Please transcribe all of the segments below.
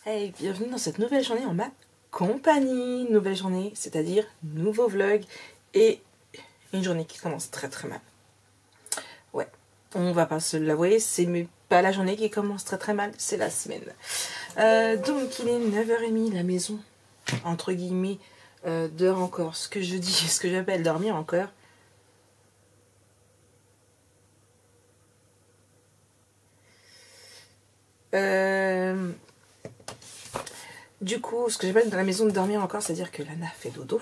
Hey, bienvenue dans cette nouvelle journée en ma compagnie. Nouvelle journée, c'est-à-dire nouveau vlog et une journée qui commence très très mal. Ouais, on va pas se l'avouer, c'est pas la journée qui commence très très mal, c'est la semaine. Donc il est 9h30, la maison, entre guillemets, dort encore. Ce que je dis, ce que j'appelle dormir encore. Du coup, ce que j'appelle dans la maison de dormir encore, c'est-à-dire que Lana fait dodo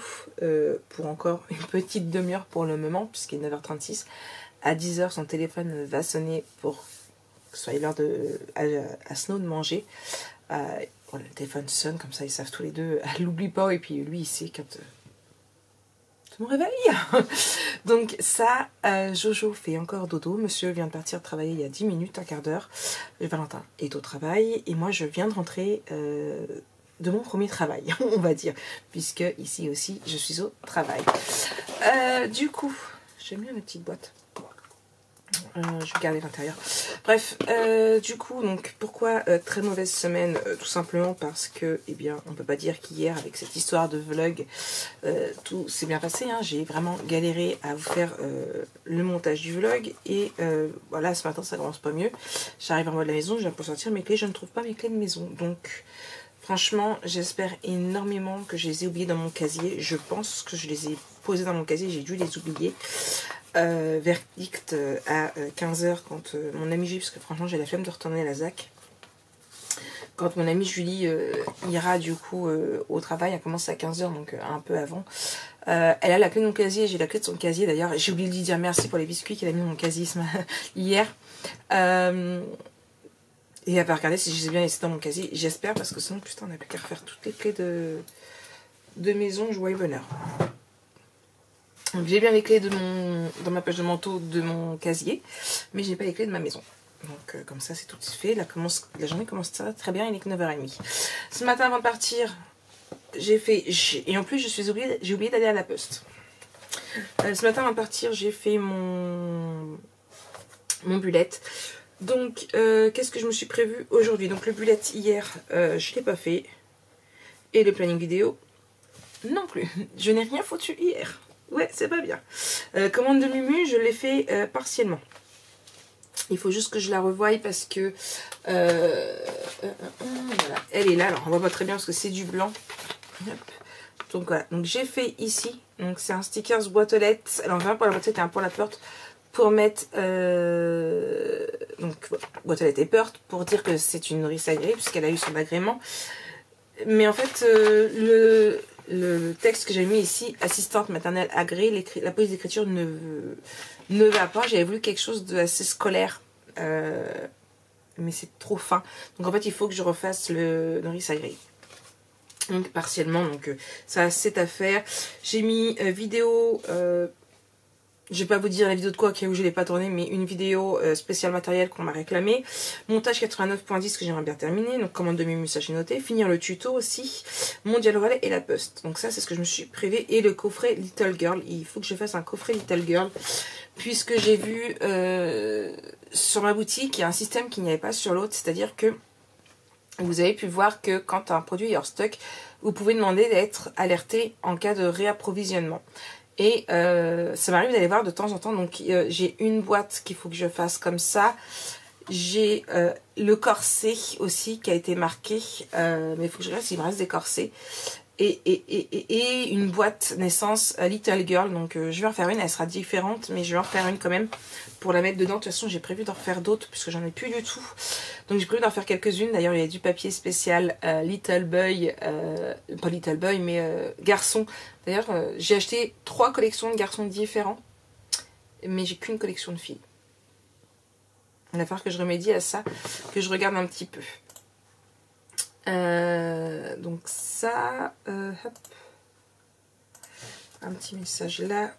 pour encore une petite demi-heure pour le moment, puisqu'il est 9h36. À 10h, son téléphone va sonner pour que ce soit l'heure à Snow de manger. Voilà, le téléphone sonne, comme ça ils savent tous les deux. Elle l'oublie pas, et puis lui, il sait quand je me réveille. Donc ça, Jojo fait encore dodo. Monsieur vient de partir travailler il y a 10 minutes, un quart d'heure. Valentin est au travail, et moi, je viens de rentrer de mon premier travail, on va dire, puisque ici aussi je suis au travail. Du coup, j'aime bien la petite boîte. Je vais garder l'intérieur. Bref, du coup, donc pourquoi très mauvaise semaine, tout simplement parce que, eh bien, on peut pas dire qu'hier, avec cette histoire de vlog, tout s'est bien passé. Hein. J'ai vraiment galéré à vous faire le montage du vlog et voilà, ce matin ça commence pas mieux. J'arrive en bas de la maison, je viens pour sortir mes clés, je ne trouve pas mes clés de maison, donc. Franchement, j'espère énormément que je les ai oubliées dans mon casier. Je pense que je les ai posées dans mon casier, j'ai dû les oublier. Verdict à 15h quand mon amie Julie, parce que franchement j'ai la flemme de retourner à la ZAC. Quand mon amie Julie ira du coup au travail, elle commence à 15h, donc un peu avant. Elle a la clé de mon casier, j'ai la clé de son casier d'ailleurs. J'ai oublié de lui dire merci pour les biscuits qu'elle a mis dans mon casier hier. Et elle va regarder si je les ai bien laissés dans mon casier. J'espère, parce que sinon, putain, on n'a plus qu'à refaire toutes les clés de maison, joie et bonheur. Donc j'ai bien les clés dans ma poche de manteau de mon casier, mais j'ai pas les clés de ma maison. Donc comme ça, c'est tout fait. La journée commence très bien, il est que 9h30. Ce matin, avant de partir, et en plus, j'ai oublié d'aller à la poste. Ce matin, avant de partir, j'ai fait mon bullet. Donc, qu'est-ce que je me suis prévu aujourd'hui? Donc, le bullet hier, je ne l'ai pas fait. Et le planning vidéo, non plus. Je n'ai rien foutu hier. Ouais, c'est pas bien. Commande de Mumu, je l'ai fait partiellement. Il faut juste que je la revoie parce que... voilà, elle est là. Alors, on voit pas très bien parce que c'est du blanc. Hop. Donc, voilà. Donc, j'ai fait ici. Donc, c'est un stickers boîte aux lettres. Alors, un pour la boîte aux lettres et un pour la porte. Pour mettre donc boîte aux lettres et porte pour dire que c'est une nourrice agréée puisqu'elle a eu son agrément. Mais en fait le texte que j'ai mis ici, assistante maternelle agréée, la police d'écriture ne va pas. J'avais voulu quelque chose d'assez scolaire, mais c'est trop fin. Donc en fait il faut que je refasse le nourrice agréée. Donc partiellement, donc ça c'est à faire. J'ai mis vidéo. Je vais pas vous dire la vidéo de quoi, où je l'ai pas tournée, mais une vidéo spéciale matériel qu'on m'a réclamé. Montage 89.10 que j'aimerais bien terminer. Donc commande de Mumu, ça j'ai noté. Finir le tuto aussi. Mondial relais et la poste. Donc ça c'est ce que je me suis prévu. Et le coffret Little Girl. Il faut que je fasse un coffret Little Girl. Puisque j'ai vu sur ma boutique, il y a un système qu'il n'y avait pas sur l'autre. C'est-à-dire que vous avez pu voir que quand un produit est hors stock, vous pouvez demander d'être alerté en cas de réapprovisionnement. Et ça m'arrive d'aller voir de temps en temps. Donc j'ai une boîte qu'il faut que je fasse comme ça. J'ai le corset aussi qui a été marqué. Mais il faut que je regarde s'il me reste des corsets. Et une boîte naissance Little Girl. Donc je vais en faire une. Elle sera différente. Mais je vais en faire une quand même pour la mettre dedans. De toute façon j'ai prévu d'en refaire d'autres puisque j'en ai plus du tout. Donc j'ai prévu d'en faire quelques-unes. D'ailleurs il y a du papier spécial Little Boy. Pas Little Boy mais garçon. D'ailleurs j'ai acheté 3 collections de garçons différents. Mais j'ai qu'une collection de filles. Il va falloir que je remédie à ça. Que je regarde un petit peu. Donc ça, hop, un petit message là.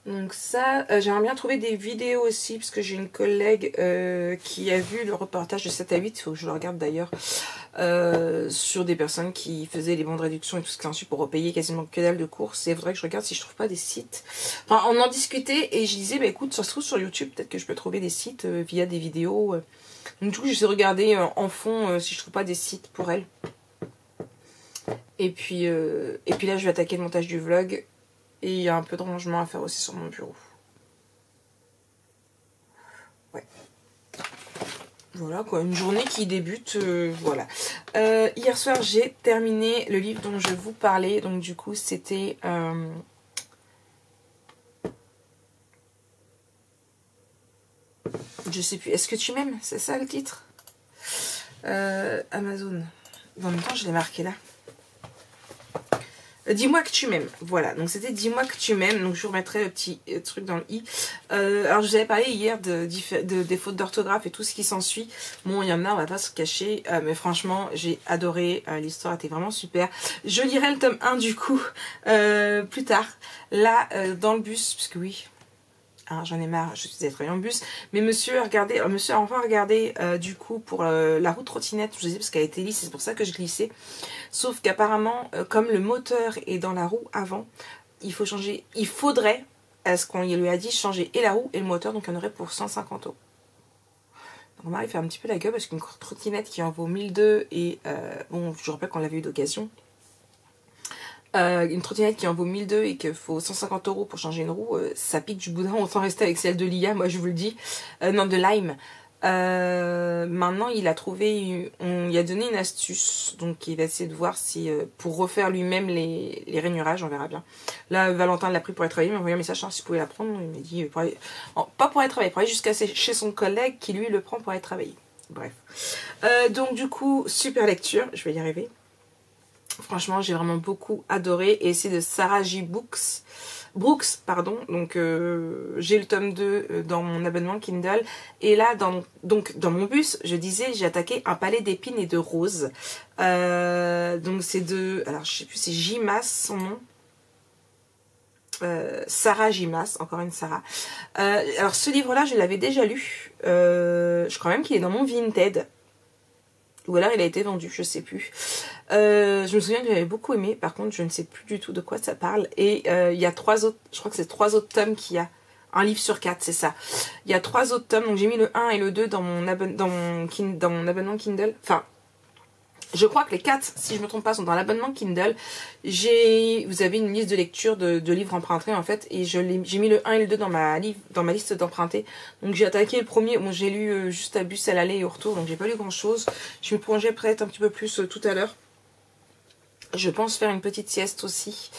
Donc ça, j'aimerais bien trouver des vidéos aussi, parce que j'ai une collègue qui a vu le reportage de 7 à 8, il faut que je le regarde d'ailleurs, sur des personnes qui faisaient les bons de réduction et tout ce qui s'ensuit pour repayer quasiment que dalle de courses. Et il faudrait que je regarde si je trouve pas des sites. Enfin, on en discutait et je disais, bah écoute, ça se trouve sur YouTube, peut-être que je peux trouver des sites via des vidéos. Donc du coup, je vais regarder en fond si je trouve pas des sites pour elle. Et puis là, je vais attaquer le montage du vlog. Et il y a un peu de rangement à faire aussi sur mon bureau. Ouais. Voilà quoi, une journée qui débute, voilà. Hier soir, j'ai terminé le livre dont je vous parlais. Donc du coup, c'était... je sais plus, est-ce que tu m'aimes? C'est ça le titre? Amazon. En même temps, je l'ai marqué là. Dis-moi que tu m'aimes. Voilà, donc c'était dis-moi que tu m'aimes. Donc je vous remettrai le petit truc dans le i. Alors je vous avais parlé hier des fautes d'orthographe et tout ce qui s'ensuit. Bon, il y en a, on va pas se cacher. Mais franchement, j'ai adoré. L'histoire était vraiment super. Je lirai le tome 1 du coup plus tard. Là, dans le bus, parce que oui... Ah, j'en ai marre, je suis allée travailler en bus. Mais monsieur a enfin regardé du coup pour la roue trottinette, je disais parce qu'elle était lisse, c'est pour ça que je glissais. Sauf qu'apparemment, comme le moteur est dans la roue avant, il faudrait, à ce qu'on lui a dit, changer et la roue et le moteur, donc il y en aurait pour 150 €. Donc mon mari fait un petit peu la gueule parce qu'une trottinette qui en vaut 1002 et bon, je vous rappelle qu'on l'avait eu d'occasion. Une trottinette qui en vaut 1002 et qu'il faut 150 € pour changer une roue, ça pique du boudin, autant rester avec celle de l'IA, moi je vous le dis. Non, de Lime. Maintenant, il a trouvé, on lui a donné une astuce, donc il va essayer de voir si, pour refaire lui-même les rainurages, on verra bien. Là, Valentin l'a pris pour aller travailler, il m'a envoyé un message s'il pouvait la prendre, il m'a dit, pas pour aller travailler, pour aller jusqu'à chez son collègue qui lui le prend pour aller travailler. Bref. Donc du coup, super lecture, je vais y arriver. Franchement, j'ai vraiment beaucoup adoré. Et c'est de Sarah J. Brooks, pardon. Donc, j'ai le tome 2 dans mon abonnement Kindle. Et là, dans mon bus, je disais, j'ai attaqué Un palais d'épines et de roses. Donc, c'est de... Alors, je sais plus, c'est Jimas, son nom. Sarah Jimas, encore une Sarah. Alors, ce livre-là, je l'avais déjà lu. Je crois même qu'il est dans mon Vinted. Ou alors il a été vendu, je sais plus. Je me souviens que j'avais beaucoup aimé, par contre je ne sais plus du tout de quoi ça parle. Et il y a 3 autres, je crois que c'est 3 autres tomes qu'il y a. Un livre sur 4, c'est ça. Il y a 3 autres tomes, donc j'ai mis le 1 et le 2 dans mon abonnement Kindle. Enfin, je crois que les 4, si je ne me trompe pas, sont dans l'abonnement Kindle. Vous avez une liste de lecture de livres empruntés en fait. Et j'ai mis le 1 et le 2 dans ma liste d'empruntés. Donc j'ai attaqué le premier. Bon, j'ai lu juste à bus à l'aller et au retour. Donc j'ai pas lu grand chose. Je me plongeais peut-être un petit peu plus tout à l'heure. Je pense faire une petite sieste aussi.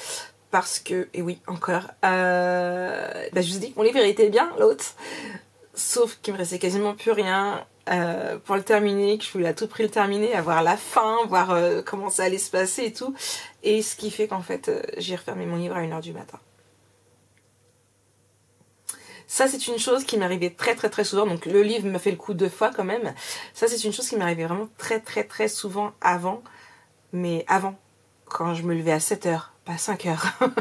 Parce que, et oui, encore. Je vous ai dit que mon livre était bien, l'autre. Sauf qu'il me restait quasiment plus rien. Pour le terminer, que je voulais à tout prix le terminer, avoir la fin, voir comment ça allait se passer et tout. Et ce qui fait qu'en fait, j'ai refermé mon livre à 1 h du matin. Ça, c'est une chose qui m'arrivait très très très souvent. Donc le livre m'a fait le coup 2 fois quand même. Ça, c'est une chose qui m'arrivait vraiment très très très souvent avant. Mais avant, quand je me levais à 7 h, pas 5 h.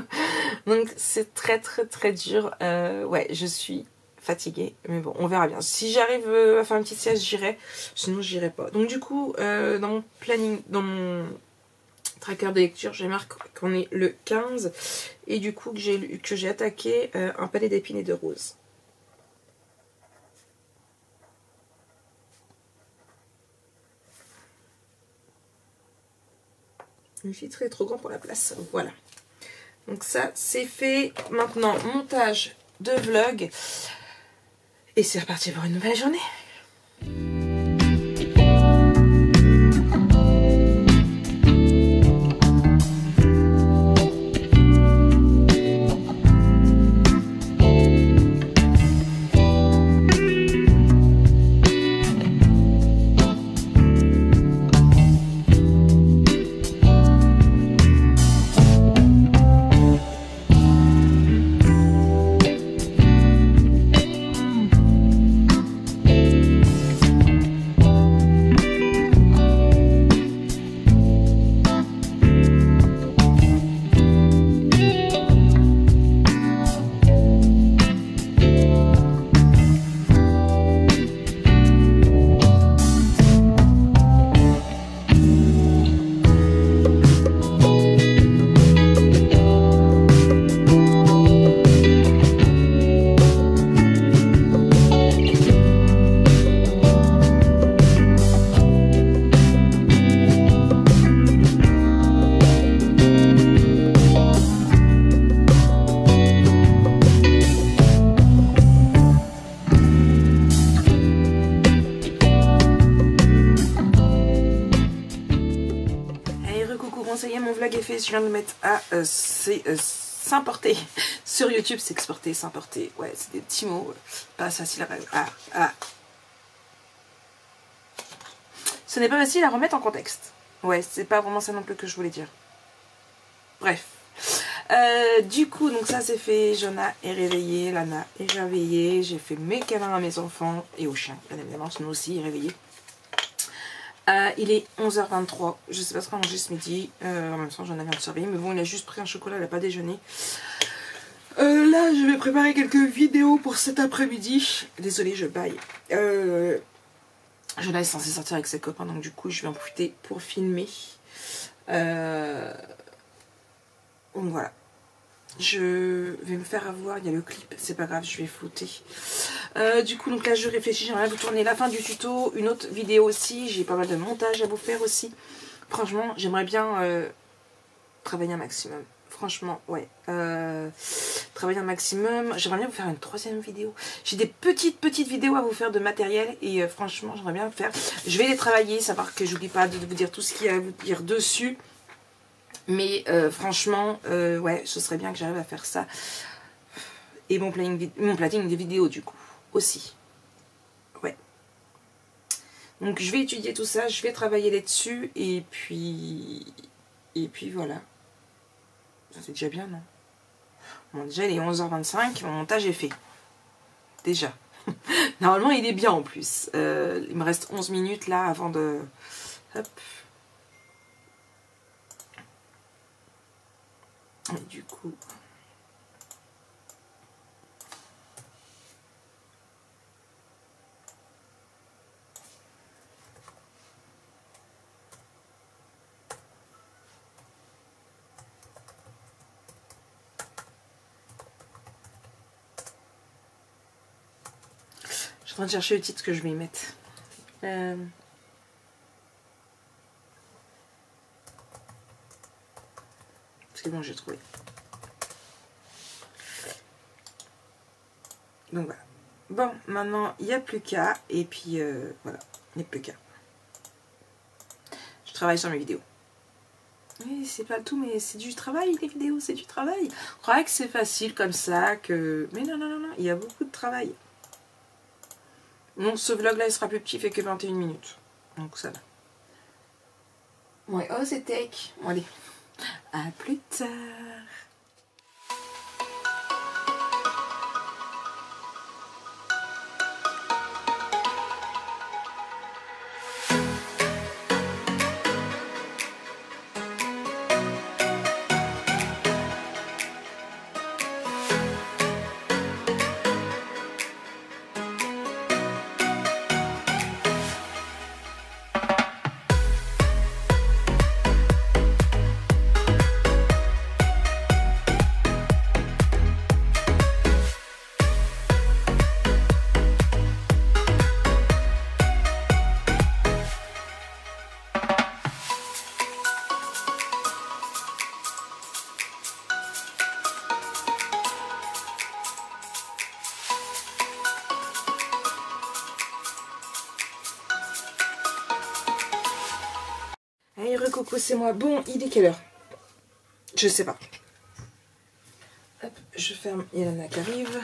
Donc c'est très très très dur. Ouais, je suis... fatiguée, mais bon, on verra bien. Si j'arrive à faire une petite sieste, j'irai. Sinon, j'irai pas. Donc du coup, dans mon planning, dans mon tracker de lecture, j'ai marqué qu'on est le 15 et du coup que j'ai attaqué Un palais d'épines et de roses. Le titre est trop grand pour la place. Voilà. Donc ça, c'est fait. Maintenant, montage de vlog. Et c'est reparti pour une nouvelle journée. je viens de le mettre à s'importer. Sur YouTube, c'est exporter, s'importer. Ouais, c'est des petits mots pas facile à... Ce n'est pas facile à remettre en contexte. Ouais, c'est pas vraiment ça non plus que je voulais dire. Bref. Du coup, donc ça c'est fait. Jonah est réveillé, Lana est réveillée. J'ai fait mes câlins à mes enfants et aux chiens. Bien évidemment, nous aussi est réveillé. Il est 11h23. Je sais pas ce qu'on a mangé ce midi. En même temps, j'en avais un de surveiller. Mais bon, il a juste pris un chocolat, il n'a pas déjeuné. Là, je vais préparer quelques vidéos pour cet après-midi. Désolée, je baille. Jonah est censé sortir avec ses copains, donc du coup, je vais en profiter pour filmer. Donc voilà. Je vais me faire avoir, il y a le clip, c'est pas grave, je vais flouter. Du coup, donc là, je réfléchis, j'aimerais vous tourner la fin du tuto, une autre vidéo aussi, j'ai pas mal de montage à vous faire aussi. Franchement, j'aimerais bien travailler un maximum. Franchement, ouais. Travailler un maximum. J'aimerais bien vous faire une troisième vidéo. J'ai des petites vidéos à vous faire de matériel et franchement, j'aimerais bien le faire. Je vais les travailler, savoir que j'oublie pas de vous dire tout ce qu'il y a à vous dire dessus. Mais franchement, ouais, ce serait bien que j'arrive à faire ça. Et mon planning des vidéos, du coup, aussi. Ouais. Donc, je vais étudier tout ça, je vais travailler là-dessus. Et puis voilà. Ça, c'est déjà bien, non? Bon, déjà, il est 11h25, mon montage est fait. Déjà. Normalement, il est bien, en plus. Il me reste 11 minutes, là, avant de... Hop. Et du coup... Je suis en train de chercher le titre que je vais y mettre. C'est bon, j'ai trouvé. Donc voilà. Bon, maintenant, il n'y a plus qu'à. Et puis, voilà. Il n'y a plus qu'à. Je travaille sur mes vidéos. Oui, c'est pas tout, mais c'est du travail, les vidéos, c'est du travail. On croirait que c'est facile comme ça, que... Mais non, non, non, non, il y a beaucoup de travail. Non, ce vlog-là, il sera plus petit, il fait que 21 minutes. Donc ça va. Ouais, oh, c'est tech. Bon, allez. À plus tard. Allez, recoco, c'est moi. Bon, il est quelle heure? Je sais pas. Hop, je ferme, il y a Lana qui arrive.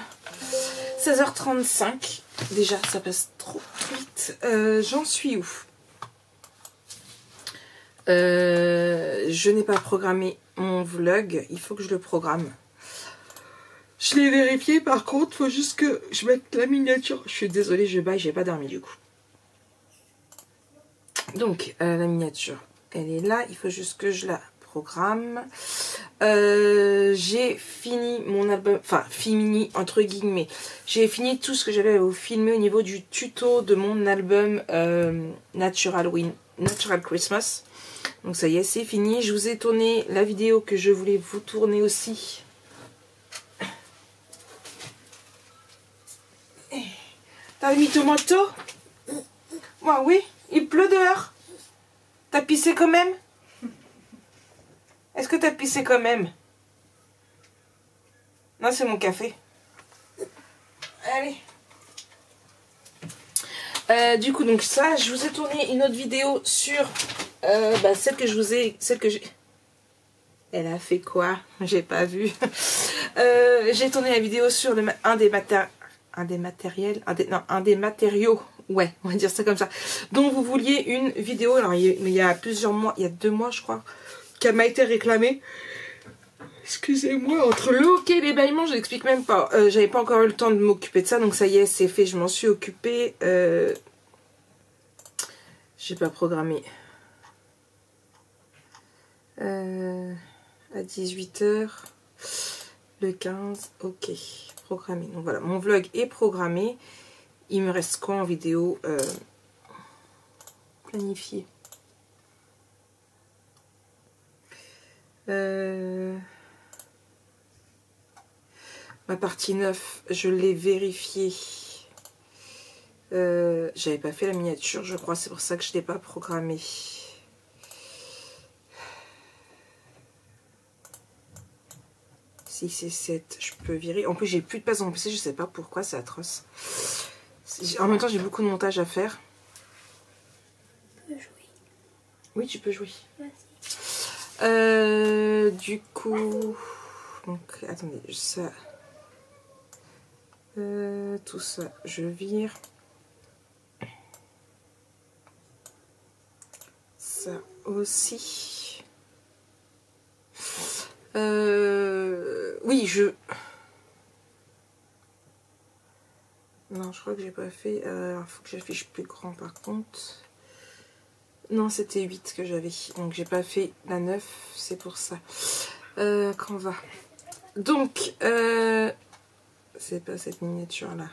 16h35. Déjà, ça passe trop vite. J'en suis où? Je n'ai pas programmé mon vlog. Il faut que je le programme. Je l'ai vérifié, par contre, il faut juste que je mette la miniature. Je suis désolée, je baille, j'ai pas dormi du coup. Donc, la miniature, elle est là. Il faut juste que je la programme. J'ai fini mon album, enfin fini entre guillemets, j'ai fini tout ce que j'avais à vous filmer au niveau du tuto de mon album Natural Christmas. Donc ça y est, c'est fini. Je vous ai tourné la vidéo que je voulais vous tourner aussi. T'as mis ton manteau? Moi oui, il pleut dehors. T'as pissé quand même? Est-ce que t'as pissé quand même? Non, c'est mon café. Allez. Du coup, donc ça, je vous ai tourné une autre vidéo sur celle que je vous ai... Celle que j'ai... Elle a fait quoi? J'ai pas vu. J'ai tourné la vidéo sur un des matériaux. Ouais, on va dire ça comme ça. Donc vous vouliez une vidéo. Alors il y a plusieurs mois, il y a 2 mois je crois, qu'elle m'a été réclamée. Excusez-moi, entre le hockey et les bâillements, je n'explique même pas. J'avais pas encore eu le temps de m'occuper de ça, donc ça y est, c'est fait, je m'en suis occupée. J'ai pas programmé. À 18 h, le 15, ok, programmé. Donc voilà, mon vlog est programmé. Il me reste quoi en vidéo planifiée? Ma partie 9, je l'ai vérifiée. J'avais pas fait la miniature, je crois, c'est pour ça que je ne l'ai pas programmée. Si c'est 7, je peux virer. En plus, j'ai plus de place dans mon PC, je sais pas pourquoi, c'est atroce. En même temps, j'ai beaucoup de montage à faire. Je peux jouer. Oui, tu peux jouer. Vas-y. Du coup... Donc, attendez, ça... tout ça, je vire. Ça aussi. Oui, non, je crois que j'ai pas fait... il faut que j'affiche plus grand par contre. Non, c'était 8 que j'avais. Donc, j'ai pas fait la 9, c'est pour ça. Quand va. Donc, c'est pas cette miniature-là.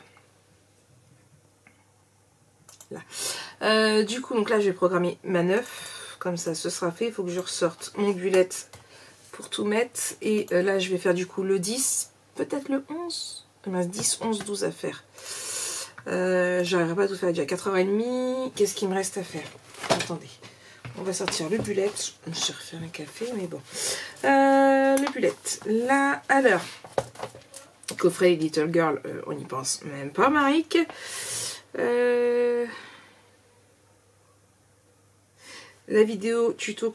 Là. Du coup, donc là, je vais programmer ma 9. Comme ça, ce sera fait. Il faut que je ressorte mon bullet pour tout mettre. Et là, je vais faire du coup le 10. Peut-être le 11. Il me reste 10, 11, 12 à faire. J'arriverai pas à tout faire. Déjà 4h30. Qu'est-ce qu'il me reste à faire? Attendez. On va sortir le bullet. Je vais refaire un café, mais bon. Le bullet. Là, alors. Coffret Little Girl, on n'y pense même pas, Maric. La vidéo tuto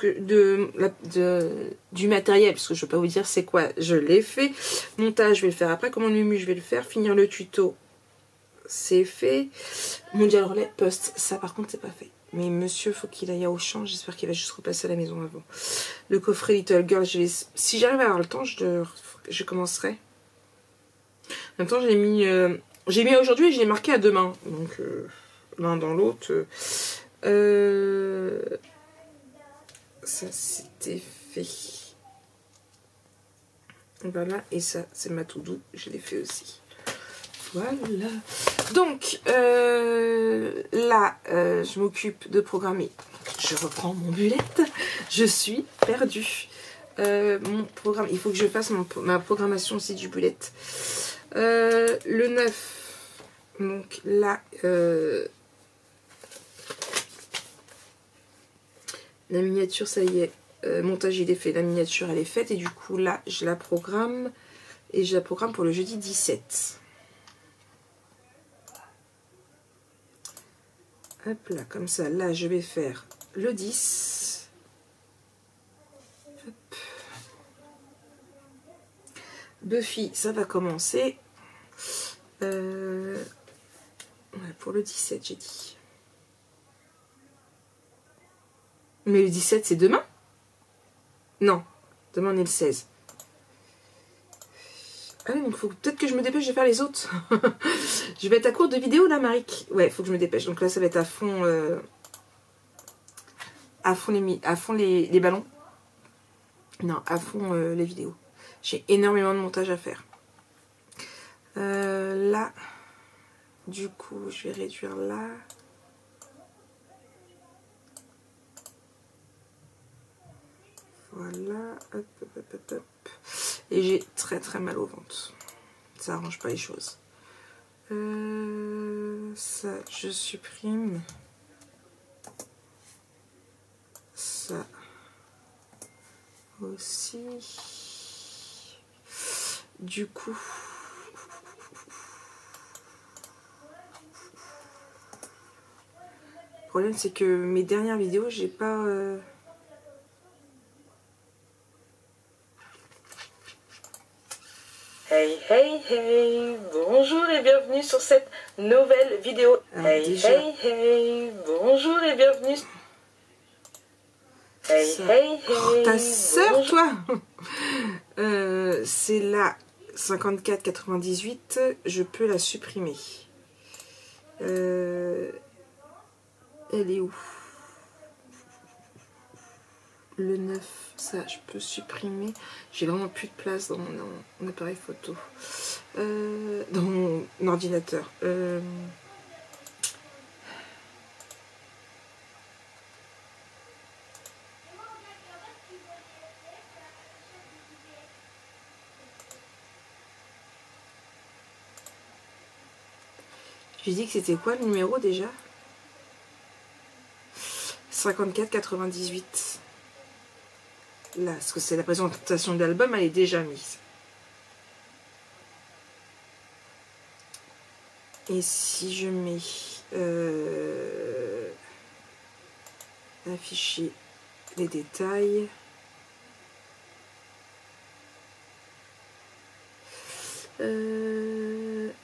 du matériel, parce que je ne vais pas vous dire c'est quoi, je l'ai fait. Montage, je vais le faire après. Comment je vais le faire. Finir le tuto, c'est fait. Mondial relais, post, ça par contre c'est pas fait. Mais monsieur, faut qu'il aille au champ. J'espère qu'il va juste repasser à la maison avant. Le coffret Little Girl, si j'arrive à avoir le temps, je commencerai. En même temps, j'ai mis aujourd'hui et je l'ai marqué à demain. Donc, l'un dans l'autre. Ça, c'était fait. Voilà. Et ça, c'est ma to-do. Je l'ai fait aussi. Voilà. Donc, là, je m'occupe de programmer. Je reprends mon bullet. Je suis perdue. Mon programme, il faut que je fasse ma programmation aussi du bullet. Le 9, donc là, la miniature, ça y est, montage il est fait, la miniature elle est faite, et du coup là, je la programme, et je la programme pour le jeudi 17. Hop là, comme ça, là je vais faire le 10. Hop. Buffy, ça va commencer. Ouais, pour le 17, j'ai dit. Mais le 17, c'est demain? Non, demain on est le 16. Ah oui, donc faut peut-être que je me dépêche de faire les autres. Je vais être à court de vidéos là, Maric. Ouais, faut que je me dépêche. Donc là, ça va être à fond les ballons. Non, à fond les vidéos. J'ai énormément de montage à faire. Là, du coup, je vais réduire là. Voilà, hop, hop, hop, hop, hop. Et j'ai très très mal au ventre. Ça arrange pas les choses. Ça, je supprime. Ça aussi. Du coup, le problème c'est que mes dernières vidéos, j'ai pas... Hey hey hey, bonjour et bienvenue sur cette nouvelle vidéo. Alors, hey déjà... hey hey, bonjour et bienvenue. Hey ça... hey hey, oh, ta sœur toi. C'est la 54,98, je peux la supprimer. Elle est où? Le 9, ça je peux supprimer. J'ai vraiment plus de place dans mon appareil photo. Dans mon ordinateur. J'ai dit que c'était quoi le numéro déjà? 54,98. Là, parce que c'est la présentation de l'album, elle est déjà mise. Et si je mets afficher les détails,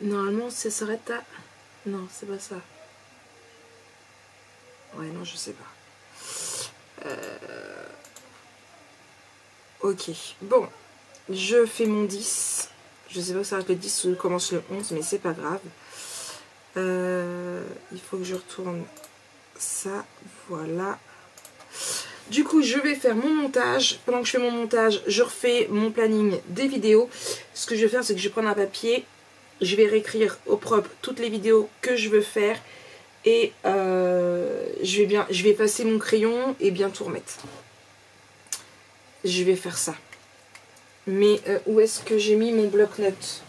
normalement ça s'arrête à... Non, c'est pas ça. Ouais, non, je sais pas. Ok, bon, je fais mon 10. Je sais pas si ça arrête le 10 ou commence le 11, mais c'est pas grave. Il faut que je retourne ça, voilà. Du coup, je vais faire mon montage. Pendant que je fais mon montage, je refais mon planning des vidéos. Ce que je vais faire, c'est que je vais prendre un papier. Je vais réécrire au propre toutes les vidéos que je veux faire. Et je vais effacer mon crayon et bien tout remettre. Je vais faire ça. Mais où est-ce que j'ai mis mon bloc-notes?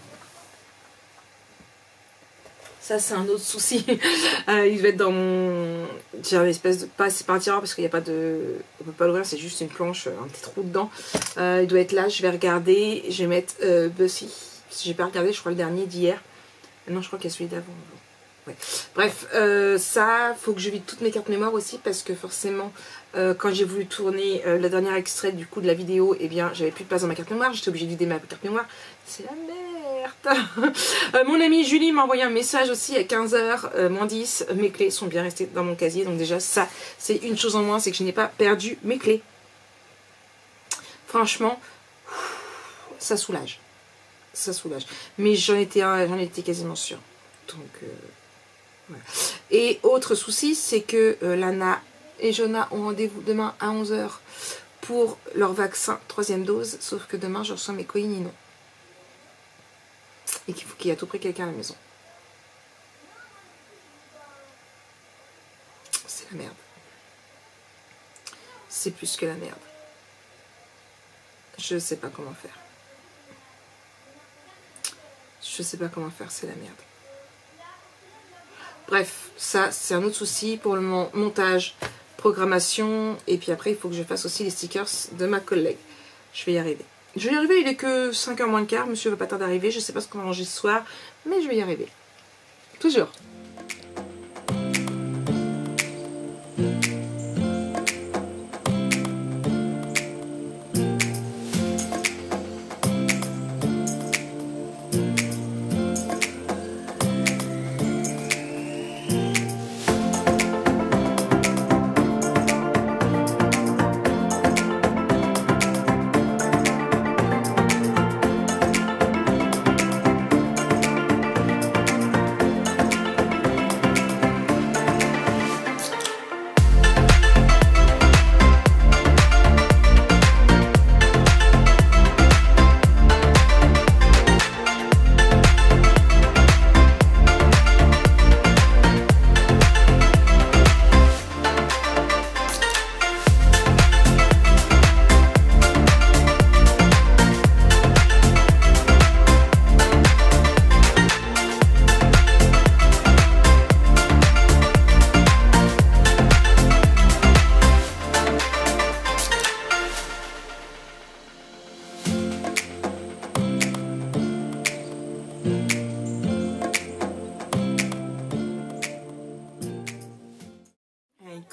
Ça, c'est un autre souci. Il doit être dans mon... J'ai une espèce de... C'est pas un tiroir parce qu'il n'y a pas de... On peut pas l'ouvrir, c'est juste une planche, un petit trou dedans. Il doit être là, je vais regarder. Je vais mettre Buffy. J'ai pas regardé, je crois, le dernier d'hier. Non, je crois qu'il y a celui d'avant. Ouais. Bref, ça, faut que je vide toutes mes cartes mémoire aussi parce que forcément, quand j'ai voulu tourner la dernière extrait du coup de la vidéo, eh bien, j'avais plus de place dans ma carte mémoire, j'étais obligée de vider ma carte mémoire. C'est la merde. Mon amie Julie m'a envoyé un message aussi à 15h, moins 10. Mes clés sont bien restées dans mon casier, donc déjà ça, c'est une chose en moins, c'est que je n'ai pas perdu mes clés. Franchement, ça soulage. Ça soulage. Mais j'en étais quasiment sûre. Donc... voilà. Et autre souci, c'est que Lana et Jonah ont rendez-vous demain à 11h pour leur vaccin 3e dose, sauf que demain je reçois mes coïninons. Et qu'il faut qu'il y ait à tout prix quelqu'un à la maison. C'est la merde. C'est plus que la merde. Je sais pas comment faire. Je sais pas comment faire, c'est la merde. Bref, ça c'est un autre souci pour le montage, programmation, et puis après il faut que je fasse aussi les stickers de ma collègue. Je vais y arriver. Je vais y arriver, il est que 5h moins le quart, monsieur va pas tarder d'arriver, je sais pas ce qu'on va manger ce soir, mais je vais y arriver. Toujours.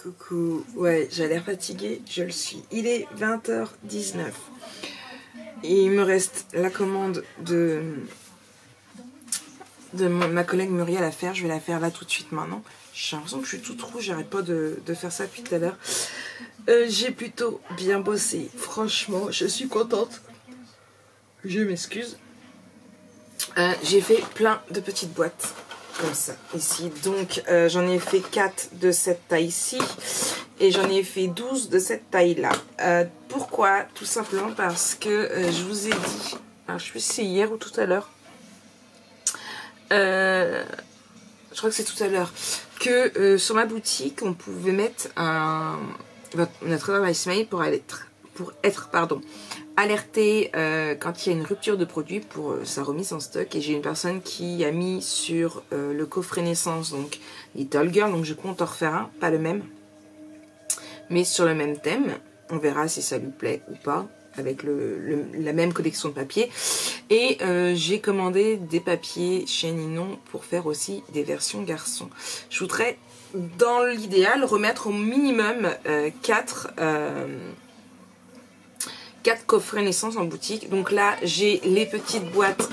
Coucou, ouais, j'ai l'air fatiguée, je le suis. Il est 20h19. Et il me reste la commande de ma collègue Muriel à faire. Je vais la faire là tout de suite maintenant. J'ai l'impression que je suis toute rouge, j'arrête pas de faire ça depuis tout à l'heure. J'ai plutôt bien bossé. Franchement, je suis contente. Je m'excuse. J'ai fait plein de petites boîtes comme ça ici. Donc j'en ai fait 4 de cette taille-ci. Et j'en ai fait 12 de cette taille-là. Pourquoi? Tout simplement parce que je vous ai dit, alors je sais plus si c'est hier ou tout à l'heure, je crois que c'est tout à l'heure, que sur ma boutique, on pouvait mettre notre adresse mail pour être alerté quand il y a une rupture de produit pour sa remise en stock. Et j'ai une personne qui a mis sur le coffret naissance, donc Little Girl, donc je compte en refaire un, pas le même, mais sur le même thème. On verra si ça lui plaît ou pas, avec la même collection de papier. Et j'ai commandé des papiers chez Ninon pour faire aussi des versions garçons. Je voudrais, dans l'idéal, remettre au minimum 4 coffrets naissance en boutique. Donc là, j'ai les petites boîtes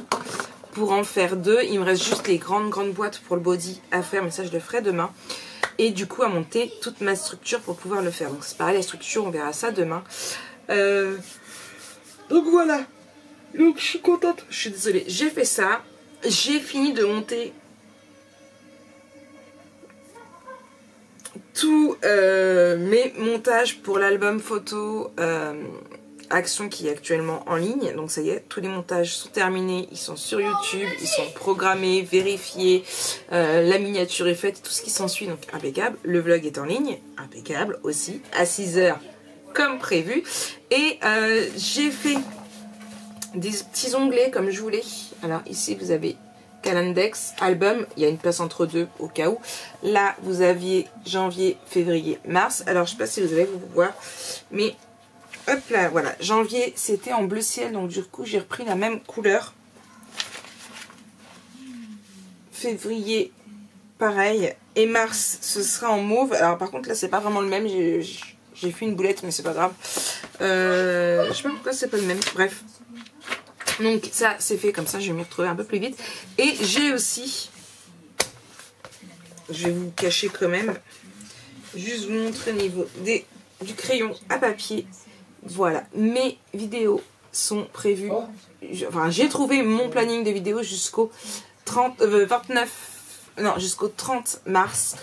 pour en faire 2. Il me reste juste les grandes boîtes pour le body à faire, mais ça je le ferai demain. Et du coup à monter toute ma structure pour pouvoir le faire. Donc c'est pareil, la structure, on verra ça demain. Donc voilà. Donc je suis contente. Je suis désolée, j'ai fait ça. J'ai fini de monter tous mes montages pour l'album photo Action qui est actuellement en ligne. Donc ça y est, tous les montages sont terminés, ils sont sur YouTube, ils sont programmés, vérifiés, la miniature est faite, tout ce qui s'ensuit, donc impeccable. Le vlog est en ligne, impeccable aussi, à 6 h comme prévu. Et j'ai fait des petits onglets comme je voulais. Alors ici vous avez Calendex, album, il y a une place entre deux au cas où. Là vous aviez janvier, février, mars. Alors je sais pas si vous allez vous voir, mais hop là, voilà, janvier c'était en bleu ciel, donc du coup j'ai repris la même couleur. Février, pareil. Et mars, ce sera en mauve. Alors par contre là c'est pas vraiment le même, j'ai fait une boulette mais c'est pas grave. Je sais pas pourquoi c'est pas le même, bref. Donc ça c'est fait, comme ça je vais m'y retrouver un peu plus vite. Et j'ai aussi, je vais vous cacher quand même, juste vous montrer au niveau du crayon à papier. Voilà, mes vidéos sont prévues. Enfin, j'ai trouvé mon planning de vidéos jusqu'au 30 mars.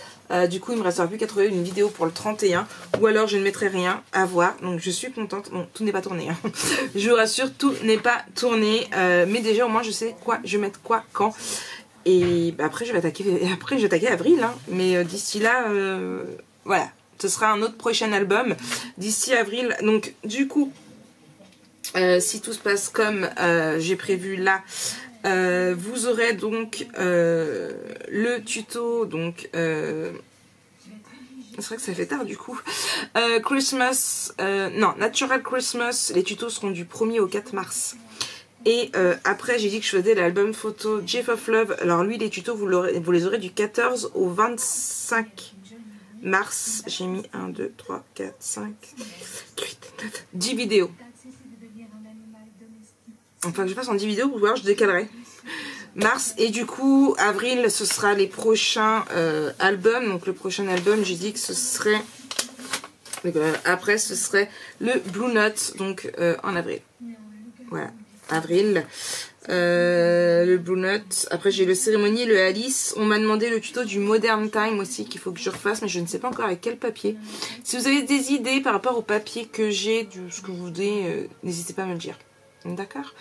Du coup, il me restera plus qu'à trouver une vidéo pour le 31. Ou alors, je ne mettrai rien à voir. Donc, je suis contente. Bon, tout n'est pas tourné. Hein. Je vous rassure, tout n'est pas tourné. Mais déjà, au moins, je sais quoi, je vais mettre quoi, quand. Et bah, après, je vais attaquer avril. Hein. Mais d'ici là, voilà. Ce sera un autre prochain album d'ici avril. Donc du coup, si tout se passe comme j'ai prévu là, vous aurez donc le tuto. Donc c'est vrai que ça fait tard du coup. Christmas, non, Natural Christmas. Les tutos seront du 1er au 4 mars. Et après j'ai dit que je faisais l'album photo Jeff of Love. Alors lui les tutos vous les aurez du 14 au 25 mars. J'ai mis 1, 2, 3, 4, 5, 8, 9, 10 vidéos. Enfin, je passe en 10 vidéos pour voir, je décalerai. Mars, et du coup, avril, ce sera les prochains albums. Donc, le prochain album, j'ai dit que ce serait. Après, ce serait le Blue Note, donc en avril. Voilà, avril. Le Blue Note. Après j'ai le Cérémonie, le Alice. On m'a demandé le tuto du Modern Time aussi qu'il faut que je refasse, mais je ne sais pas encore avec quel papier. Si vous avez des idées par rapport au papier que j'ai, ce que vous voulez, n'hésitez pas à me le dire. D'accord.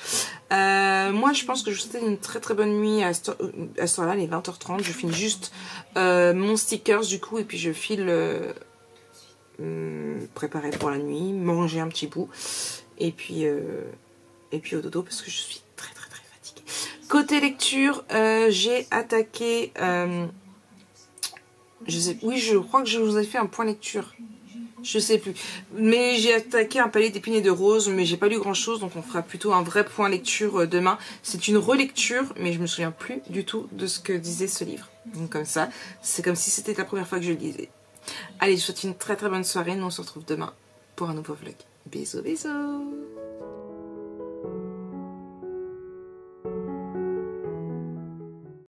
Moi je pense que je vous souhaite une très très bonne nuit à ce temps-là, les 20h30. Je finis juste mon stickers du coup, et puis je file préparer pour la nuit, manger un petit bout, et puis au dodo parce que je suis très fatiguée. Côté lecture, j'ai attaqué, oui je crois que je vous ai fait un point lecture, je sais plus, mais j'ai attaqué un palier d'épines et de roses, mais j'ai pas lu grand chose, donc on fera plutôt un vrai point lecture demain. C'est une relecture, mais je me souviens plus du tout de ce que disait ce livre, donc comme ça, c'est comme si c'était la première fois que je le lisais. Allez, je vous souhaite une très bonne soirée, nous on se retrouve demain pour un nouveau vlog. Bisous bisous.